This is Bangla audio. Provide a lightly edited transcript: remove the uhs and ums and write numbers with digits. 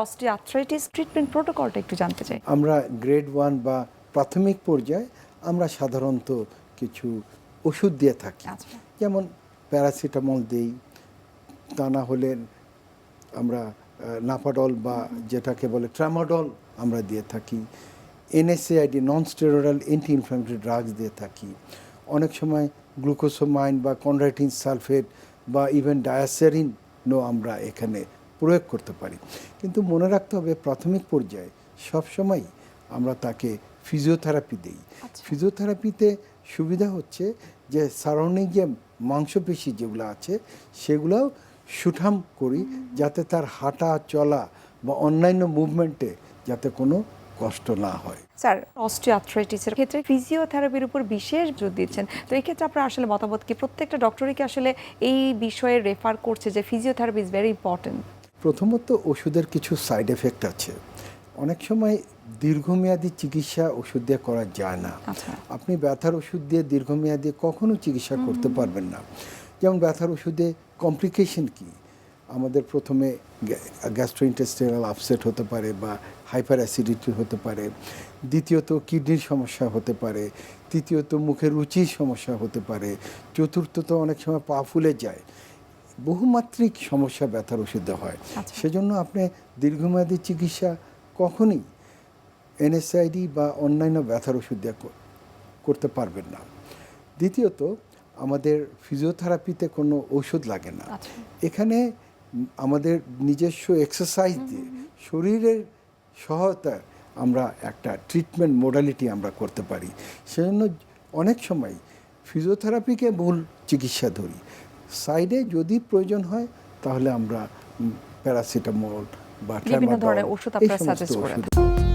অস্টিওআর্থ্রাইটিস ট্রিটমেন্ট প্রোটোকলটা একটু জানতে চাই। আমরা গ্রেড 1 বা প্রাথমিক পর্যায়ে আমরা সাধারণত কিছু ওষুধ দিয়ে থাকি, আচ্ছা। যেমন প্যারাসিটামল দেই, তা না হলে আমরা নাপাডল বা যেটাকে বলে ট্রামাডল আমরা দিয়ে থাকি, NSAID non steroidal anti inflammatory drugs দিয়ে থাকি, অনেক সময় গ্লুকোসামাইন বা কনড্রাইটিন সালফেট বা ইভেন ডায়াসেরিনও আমরা এখানে প্রয়োগ করতে পারি। কিন্তু মনে রাখতে হবে প্রাথমিক পর্যায়ে সবসময় আমরা তাকে ফিজিওথেরাপি দিই। ফিজিওথেরাপিতে সুবিধা হচ্ছে যে সারাউন্ডিং যে মাংসপেশি যেগুলো আছে সেগুলোও সুঠাম করি, যাতে তার হাঁটা চলা বা অন্যান্য মুভমেন্টে যাতে কোনো কষ্ট না হয়। স্যার, অস্টিওআর্থ্রাইটিসের ক্ষেত্রে ফিজিওথেরাপির উপর বিশেষ জোর দিচ্ছেন, তো এই ক্ষেত্রে আপনার আসলে মতামত কি? প্রত্যেকটা ডক্টরই কি আসলে এই বিষয়ে রেফার করছে যে ফিজিওথেরাপি ইজ ভেরি ইম্পর্টেন্ট? প্রথমত ওষুধের কিছু সাইড এফেক্ট আছে, অনেক সময় দীর্ঘমেয়াদী চিকিৎসা ওষুধ দিয়ে করা যায় না। আচ্ছা। আপনি ব্যথার ওষুধ দিয়ে দীর্ঘমেয়াদী কখনো চিকিৎসা করতে পারবেন না। যেমন ব্যথার ওষুধে কমপ্লিকেশন কি, আমাদের প্রথমে গ্যাস্ট্রোইন্টেস্টাইনাল আপসেট হতে পারে বা হাইপার অ্যাসিডিটি হতে পারে, দ্বিতীয়ত কিডনির সমস্যা হতে পারে, তৃতীয়ত মুখের রুচির সমস্যা হতে পারে, চতুর্থত অনেক সময় পা ফুলে যায়। বহুমাত্রিক সমস্যা ব্যথার ওষুধে হয়। আচ্ছা। সেজন্য আপনি দীর্ঘমেয়াদী চিকিৎসা কখনই এনএসআইডি বা অন্যান্য ব্যথার ওষুধ দিয়ে করতে পারবেন না। দ্বিতীয়ত আমাদের ফিজিওথেরাপিতে কোনো ঔষধ লাগে না। আচ্ছা। এখানে আমাদের নিজস্ব এক্সারসাইজ দিয়ে শরীরের সহায়তায় আমরা একটা ট্রিটমেন্ট মোডালিটি আমরা করতে পারি। সেজন্য অনেক সময় ফিজিওথেরাপিকে মূল চিকিৎসা ধরি, সাইডে যদি প্রয়োজন হয় তাহলে আমরা প্যারাসিটামল বা বিভিন্ন ট্রামাডল ধরনের ওষুধ এই আপনারা সমস্ত সাজেস্ট করেন। ওষুধ